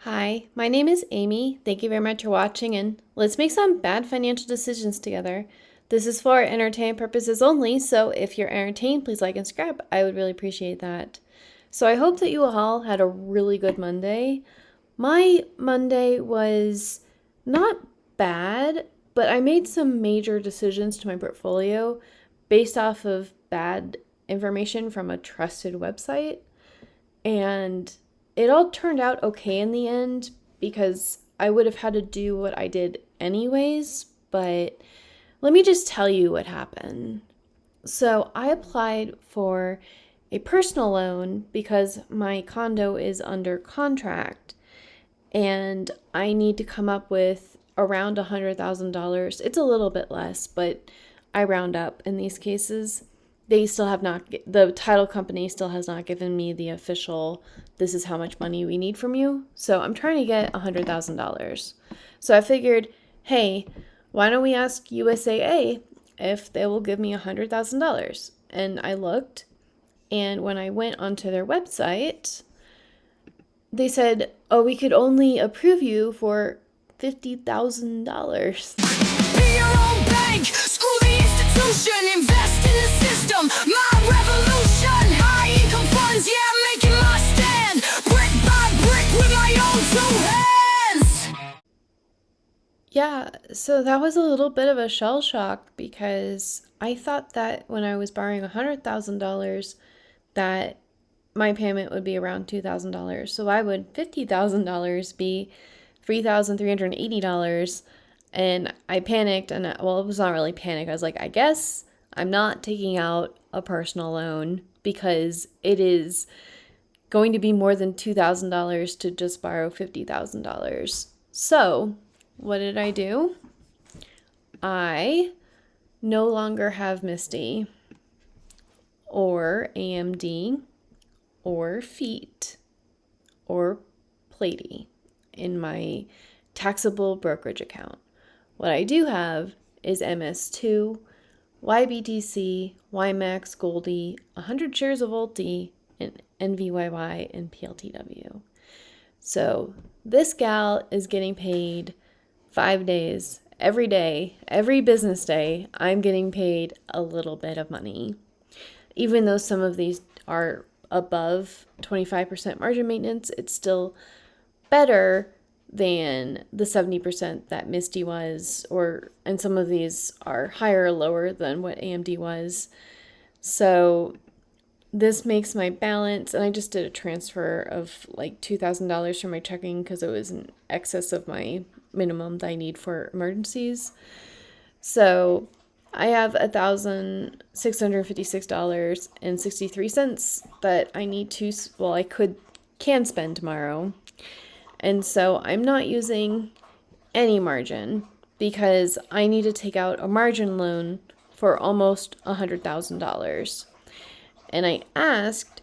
Hi, my name is Amy. Thank you very much for watching, and let's make some bad financial decisions together. This is for entertainment purposes only, so if you're entertained, please like and subscribe. I would really appreciate that. So I hope that you all had a really good Monday. My Monday was not bad, but I made some major decisions to my portfolio based off of bad information from a trusted website. And it all turned out okay in the end because I would have had to do what I did anyways. But let me just tell you what happened. So I applied for a personal loan because my condo is under contract and I need to come up with around $100,000. It's a little bit less, but I round up in these cases. They still have not, the title company still has not given me the official, this is how much money we need from you. So I'm trying to get $100,000. So I figured, hey, why don't we ask USAA if they will give me $100,000? And I looked, and when I went onto their website, they said, oh, we could only approve you for $50,000. Be your own bank, screw the institution, invest in the system, my revolution, high income funds, yeah, I'm making my stand, brick by brick with my own two hands. Yeah, so that was a little bit of a shell shock because I thought that when I was borrowing $100,000 that my payment would be around $2,000. So why would $50,000 be $3,380? And I panicked, and well, it was not really panic. I was like, I guess I'm not taking out a personal loan because it is going to be more than $2,000 to just borrow $50,000. So what did I do? I no longer have Misty or AMD or Feet or Platy in my taxable brokerage account. What I do have is MS2, YBTC, YMAX, Goldie, 100 shares of Ulti, and NVYY and PLTW. So this gal is getting paid 5 days, every day, every business day. I'm getting paid a little bit of money. Even though some of these are above 25% margin maintenance, it's still better than the 70% that Misty was, and some of these are higher or lower than what AMD was. So this makes my balance, and I just did a transfer of like $2,000 from my checking because it was in excess of my minimum that I need for emergencies. So I have $1,656.63 that I need to, well, can spend tomorrow. And so I'm not using any margin because I need to take out a margin loan for almost $100,000. And I asked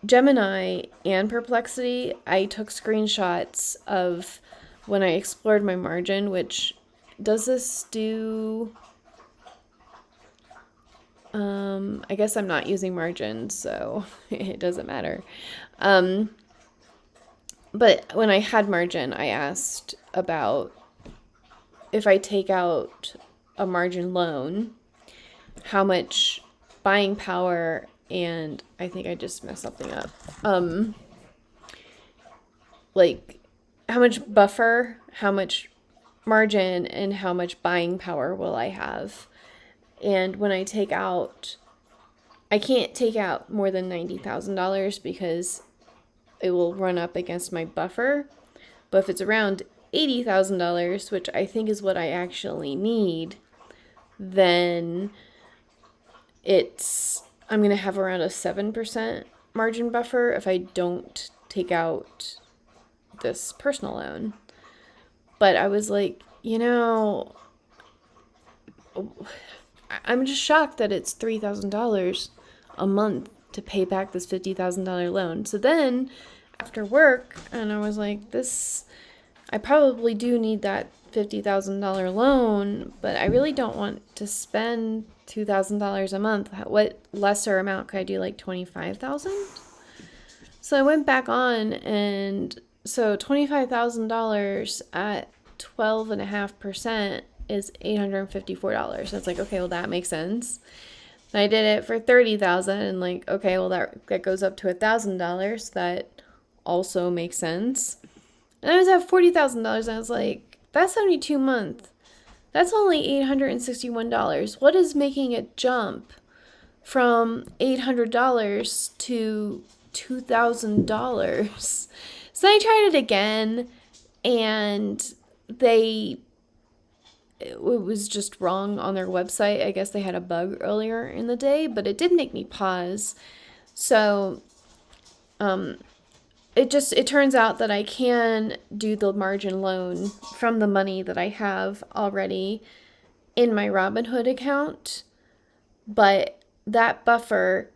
Gemini and Perplexity, I took screenshots of when I explored my margin, which does this do... I guess I'm not using margin, so it doesn't matter. But when I had margin, I asked about if I take out a margin loan, how much buying power, and I think I just messed something up. Like how much buffer, how much margin, and how much buying power will I have? And when I take out, I can't take out more than $90,000 because it will run up against my buffer. But if it's around $80,000, which I think is what I actually need, then I'm going to have around a 7% margin buffer if I don't take out this personal loan. But I was like, I'm just shocked that it's $3,000 a month to pay back this $50,000 loan. So then after work, and I was like, I probably do need that $50,000 loan, but I really don't want to spend $2,000 a month. What lesser amount could I do, like $25,000? So I went back on, and so $25,000 at 12.5% is $854. So it's like, okay, well, that makes sense. And I did it for 30,000, and like, okay, well, that goes up to $1,000. That also makes sense. And I was at $40,000, and I was like, that's 72 month. That's only $861. What is making it jump from $800 to $2,000? So I tried it again, and it was just wrong on their website. I guess they had a bug earlier in the day, but it did make me pause. So it turns out that I can do the margin loan from the money that I have already in my Robinhood account, but that buffer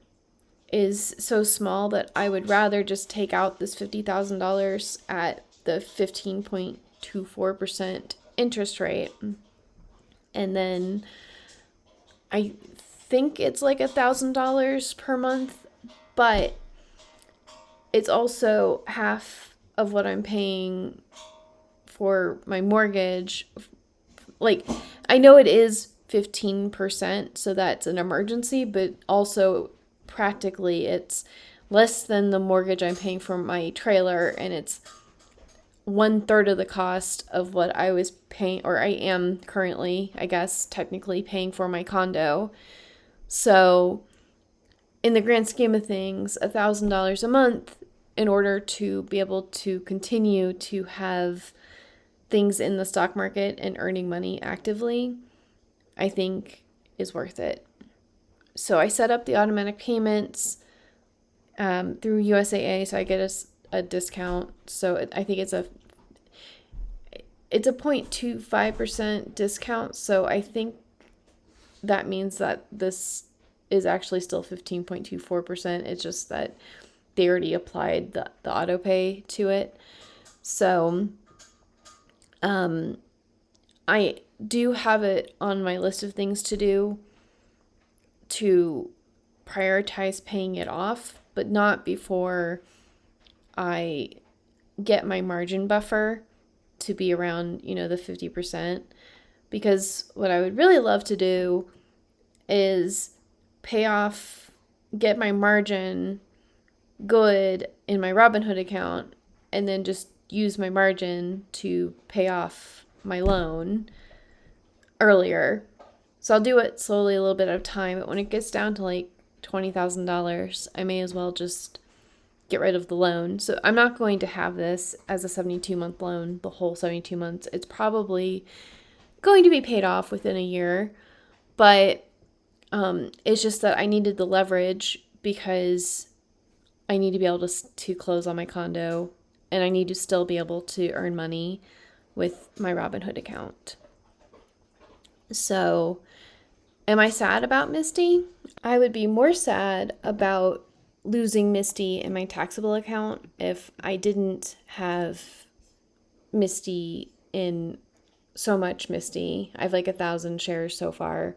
is so small that I would rather just take out this $50,000 at the 15.24% interest rate. And then I think it's like $1,000 per month, but it's also half of what I'm paying for my mortgage. Like, I know it is 15%, so that's an emergency, but also practically it's less than the mortgage I'm paying for my trailer, and it's 1/3 of the cost of what I was paying, or I am currently, I guess, technically paying for my condo. So in the grand scheme of things, $1,000 a month in order to be able to continue to have things in the stock market and earning money actively, I think is worth it. So I set up the automatic payments through USAA, so I get a discount. So I think it's a 0.25% discount. So I think that means that this is actually still 15.24%. It's just that they already applied the auto pay to it. So I do have it on my list of things to do to prioritize paying it off, but not before I get my margin buffer to be around, the 50%. Because what I would really love to do is get my margin good in my Robinhood account, and then just use my margin to pay off my loan earlier. So I'll do it slowly, a little bit at a time, but when it gets down to like $20,000, I may as well just get rid of the loan. So I'm not going to have this as a 72-month loan, the whole 72 months. It's probably going to be paid off within a year, but it's just that I needed the leverage because I need to be able to close on my condo, and I need to still be able to earn money with my Robinhood account. So, am I sad about Misty? I would be more sad about losing Misty in my taxable account if I didn't have Misty in so much Misty. I have like 1,000 shares so far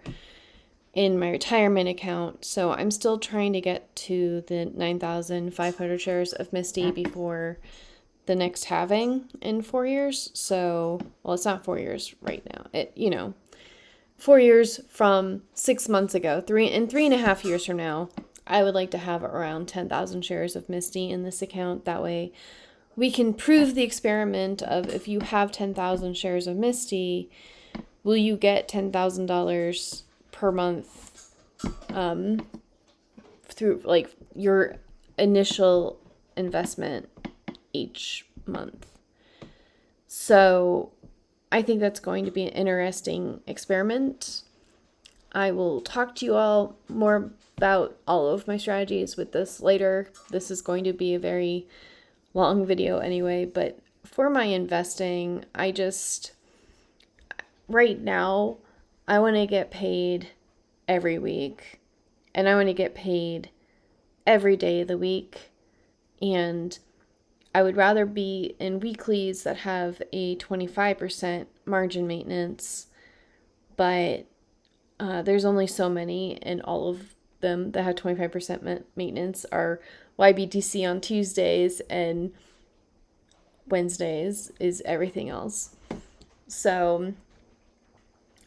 in my retirement account. So I'm still trying to get to the 9,500 shares of Misty before the next halving in 4 years. So, well, it's not 4 years right now. 4 years from 6 months ago, 3.5 years from now, I would like to have around 10,000 shares of Misty in this account. That way we can prove the experiment of, if you have 10,000 shares of Misty, will you get $10,000 per month through like your initial investment each month. So I think that's going to be an interesting experiment. I will talk to you all more about all of my strategies with this later. This is going to be a very long video anyway, but for my investing, right now, I want to get paid every week, and I want to get paid every day of the week, and I would rather be in weeklies that have a 25% margin maintenance, but there's only so many, and all of them that have 25% maintenance are YBTC on Tuesdays, and Wednesdays is everything else. So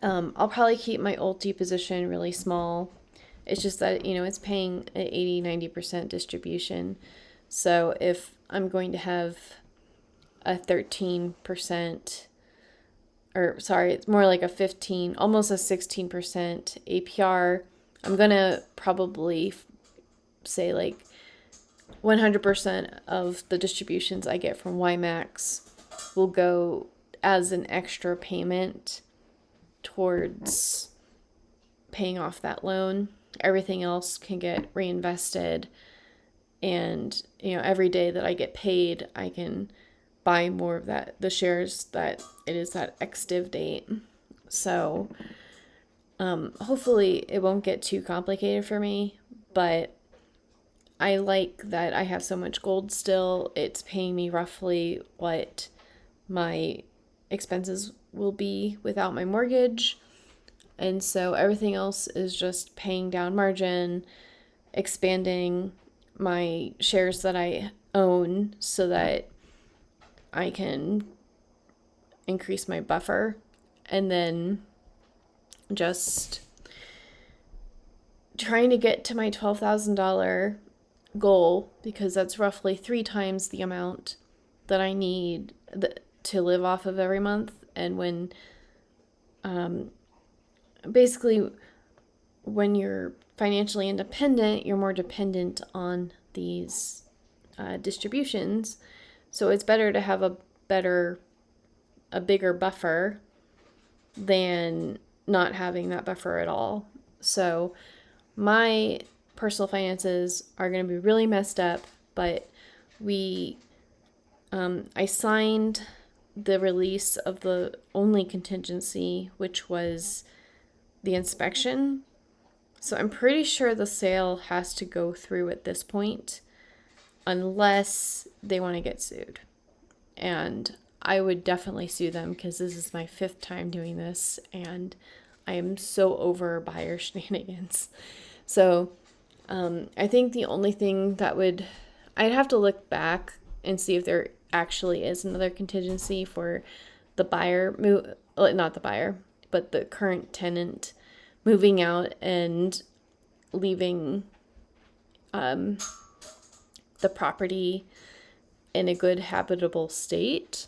I'll probably keep my Ulti position really small. It's just that, it's paying an 80-90% distribution. So if I'm going to have a 13%, or sorry, it's more like a 15, almost a 16% APR, I'm going to probably say like 100% of the distributions I get from YMax will go as an extra payment towards paying off that loan. Everything else can get reinvested, and every day that I get paid, I can buy more of the shares that it is that ex-div date. So hopefully it won't get too complicated for me, but I like that I have so much gold still. It's paying me roughly what my expenses will be without my mortgage. And so everything else is just paying down margin, expanding my shares that I own so that I can increase my buffer, and then just trying to get to my $12,000 goal, because that's roughly 3 times the amount that I need to live off of every month. And when basically when you're financially independent, you're more dependent on these distributions. So it's better to have a bigger buffer than not having that buffer at all. So my personal finances are going to be really messed up, but I signed the release of the only contingency, which was the inspection. So I'm pretty sure the sale has to go through at this point, unless they want to get sued. And I would definitely sue them, because this is my 5th time doing this, and I am so over buyer shenanigans. So I think the only thing I'd have to look back and see if there actually is another contingency for the buyer not the buyer, but the current tenant moving out and leaving the property in a good habitable state.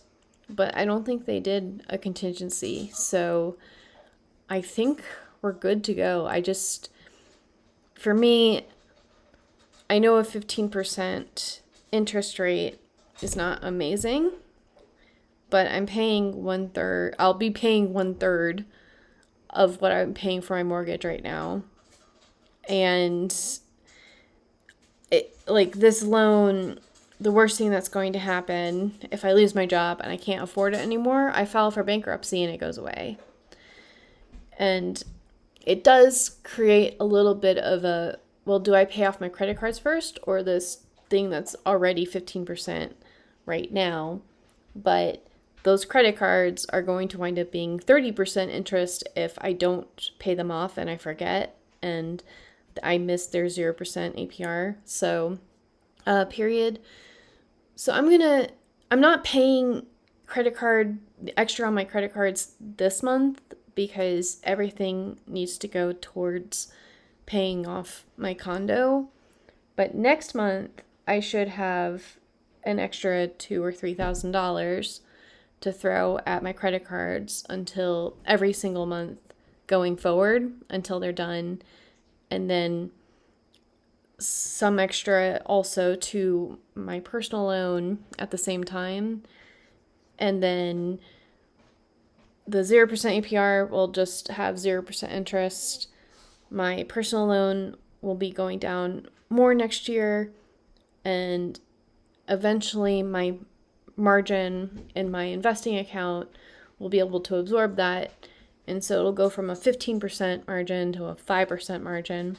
But I don't think they did a contingency, so I think we're good to go. For me, I know a 15% interest rate is not amazing, but I'm paying 1/3. I'll be paying 1/3 of what I'm paying for my mortgage right now. And this loan, the worst thing that's going to happen if I lose my job and I can't afford it anymore, I file for bankruptcy and it goes away. And it does create a little bit of do I pay off my credit cards first, or this thing that's already 15% right now? But those credit cards are going to wind up being 30% interest if I don't pay them off and I forget and I miss their 0% APR. So, period. So I'm not paying extra on my credit cards this month, because everything needs to go towards paying off my condo. But next month, I should have an extra $2,000 or $3,000 to throw at my credit cards until every single month going forward, until they're done. And then some extra also to my personal loan at the same time. And then the 0% APR will just have 0% interest. My personal loan will be going down more next year, and eventually my margin in my investing account will be able to absorb that. And so it'll go from a 15% margin to a 5% margin,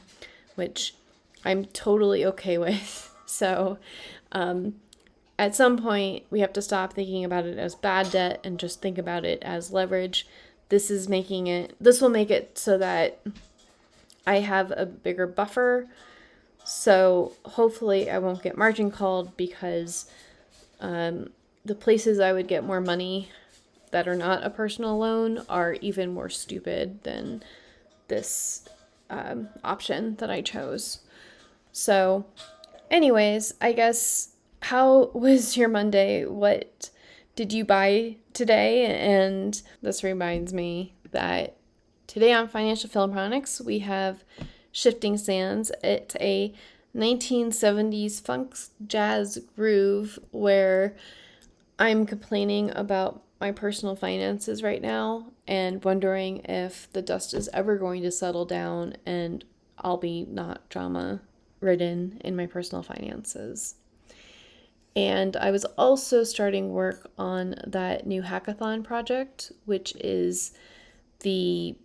which I'm totally okay with. So at some point, we have to stop thinking about it as bad debt and just think about it as leverage. This will make it so that I have a bigger buffer So hopefully I won't get margin called because the places I would get more money that are not a personal loan are even more stupid than this option that I chose. So, anyways, I guess, how was your Monday? What did you buy today? And this reminds me that today on Financial Philharmonics, we have Shifting Sands. It's a 1970s funk jazz groove where I'm complaining about my personal finances right now and wondering if the dust is ever going to settle down and I'll be not drama ridden in my personal finances. And I was also starting work on that new hackathon project, which is the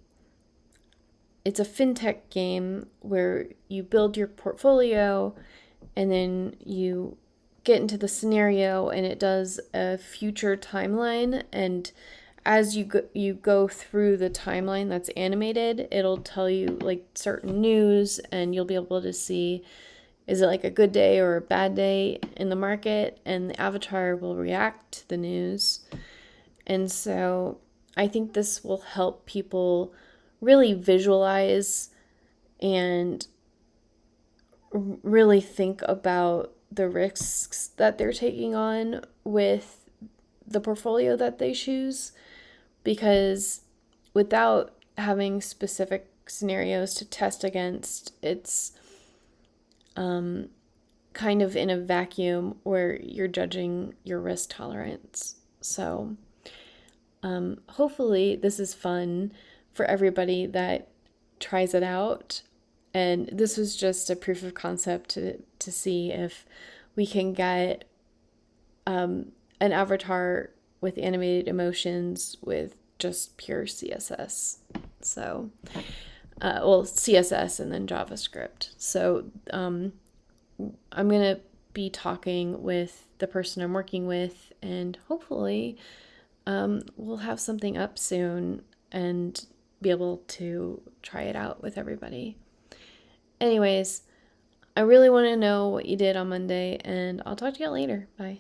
it's a fintech game where you build your portfolio and then you get into the scenario and it does a future timeline, and as you go through the timeline that's animated, it'll tell you like certain news, and you'll be able to see, is it like a good day or a bad day in the market, and the avatar will react to the news. And so I think this will help people really visualize and really think about the risks that they're taking on with the portfolio that they choose, because without having specific scenarios to test against, it's kind of in a vacuum where you're judging your risk tolerance. So hopefully this is fun for everybody that tries it out. And this was just a proof of concept to see if we can get an avatar with animated emotions with just pure CSS. So, CSS and then JavaScript. So I'm going to be talking with the person I'm working with, and hopefully we'll have something up soon and be able to try it out with everybody. Anyways, I really want to know what you did on Monday, and I'll talk to you later. Bye.